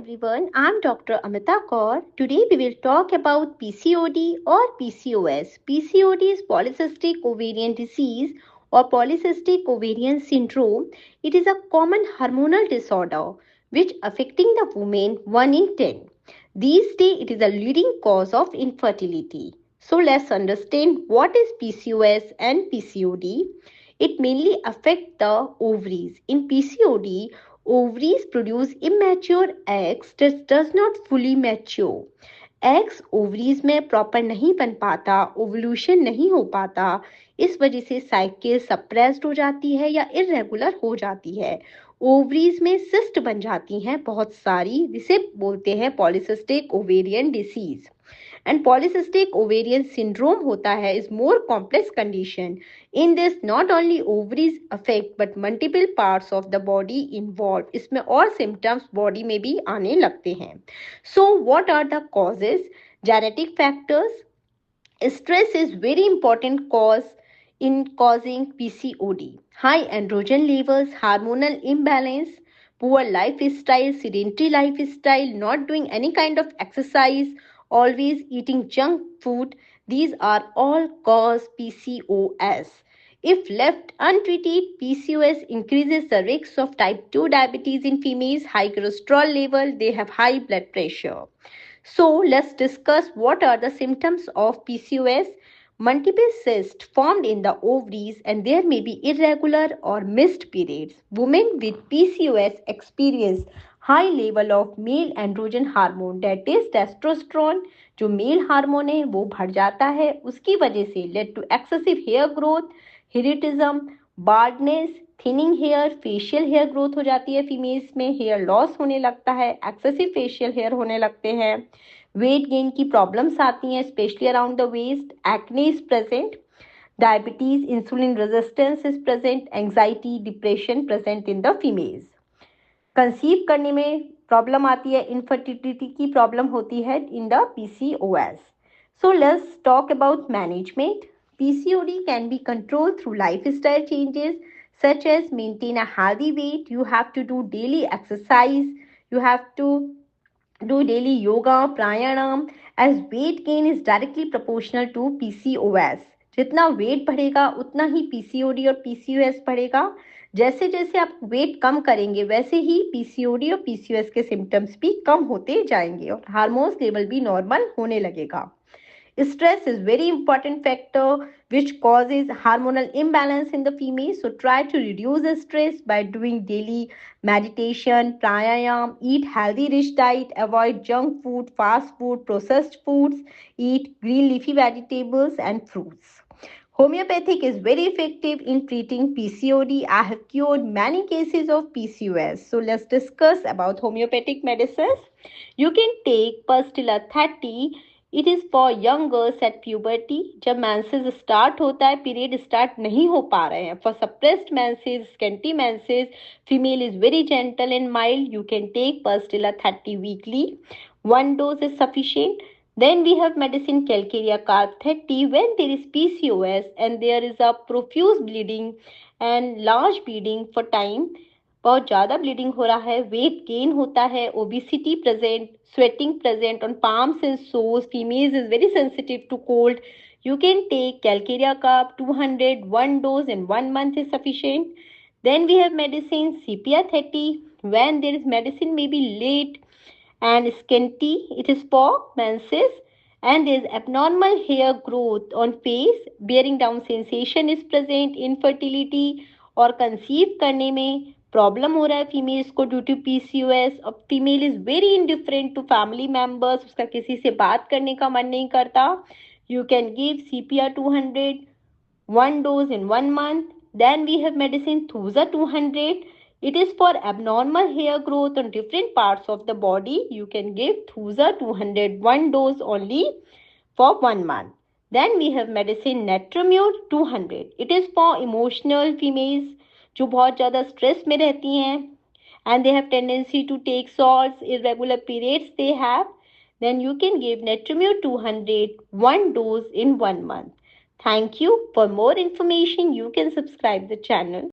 everyone, I'm Dr. Amita Kaur. Today we will talk about PCOD or PCOS. PCOD is polycystic ovarian disease or polycystic ovarian syndrome. It is a common hormonal disorder which affecting the woman 1 in 10. These days it is a leading cause of infertility. So let's understand what is PCOS and PCOD. It mainly affects the ovaries. In PCOD, ovaries produce immature eggs that does not fully mature. Eggs ovaries में proper नहीं बन पाता, ovulation नहीं हो पाता, इस वजह से साइकिल सप्रेस्ड हो जाती है या इरेगुलर हो जाती है। ओवरीज में सिस्ट बन जाती हैं बहुत सारी, जिसे बोलते हैं polycystic ovarian disease. And polycystic ovarian syndrome होता है is more complex condition. In this not only ovaries affect but multiple parts of the body involve. इसमें और सिम्टम्स बॉडी में भी आने लगते हैं। So what are the causes? Genetic factors. Stress is very important cause in causing PCOD. High androgen levels, hormonal imbalance, poor lifestyle, sedentary lifestyle, not doing any kind of exercise, always eating junk food. These are all cause PCOS. If left untreated, PCOS increases the risk of type 2 diabetes in females, high cholesterol level, they have high blood pressure. So let's discuss what are the symptoms of PCOS. Multiple cysts formed in the ovaries and there may be irregular or missed periods. Women with PCOS experience high level of male androgen hormone, that is testosterone. जो male hormone है वो बढ़ जाता है, उसकी वजह से lead to excessive hair growth, hirsutism, baldness, thinning hair, facial hair growth हो जाती है फीमेल्स में, हेयर लॉस होने लगता है, एक्सेसिव फेशियल हेयर होने लगते हैं, वेट गेन की प्रॉब्लम्स आती हैं specially around the waist, acne is present, diabetes, insulin resistance is present, anxiety, depression present in the females. Conceive करने में प्रॉब्लम आती है, इनफर्टिलिटी की प्रॉब्लम होती है in the PCOS. So let's talk about management. PCOD can be controlled through lifestyle changes such as maintain a healthy weight. You have to do daily exercise. You have to do daily yoga, pranayam, as weight gain is directly proportional to PCOS. जितना wait बढ़ेगा उतना ही PCOD और PCOS बढ़ेगा। जैसे जैसे आप wait कम करेंगे वैसे ही PCOD और PCOS के सिम्टम्स भी कम होते जाएंगे और हार्मोन्स लेवल भी नॉर्मल होने लगेगा। Stress is very important factor which causes hormonal imbalance in the female. So try to reduce the stress by doing daily meditation, pranayam, eat healthy rich diet, avoid junk food, fast food, processed foods, eat green leafy vegetables and fruits. Homeopathic is very effective in treating PCOD. I have cured many cases of PCOS. So let's discuss about homeopathic medicines. You can take Pastilla 30. It is for young girls at puberty. जब menses start होता है, period start नहीं हो पा रहे हैं, for suppressed menses, scanty menses, female is very gentle and mild, you can take Pastilla 30 weekly, 1 dose is sufficient. Then we have medicine Calcarea Carb 30 when there is PCOS and there is a profuse bleeding and large bleeding for time, बहुत ज़्यादा bleeding हो रहा है, weight gain होता है, obesity present, sweating present on palms and soles, females is very sensitive to cold, you can take Calcarea Carb 200, 1 dose in 1 month is sufficient. Then we have medicine CPR 30 when there is medicine may be late and scanty, it is for menses and there is abnormal hair growth on face, bearing down sensation is present, infertility और conceive करने में problem हो रहा है females को due to PCOS। और female is very indifferent to family members, उसका किसी से बात करने का मन नहीं करता, you can give CPR 200, 1 dose in 1 month. Then we have medicine Thuja 200. It is for abnormal hair growth on different parts of the body. You can give Thuja 200, 1 dose only for 1 month. Then we have medicine Netromute 200. It is for emotional females जो बहुत ज़्यादा stress में रहती हैं and they have tendency to take salts, irregular periods they have, then you can give Netromute 200, 1 dose in 1 month. Thank you. For more information, you can subscribe the channel.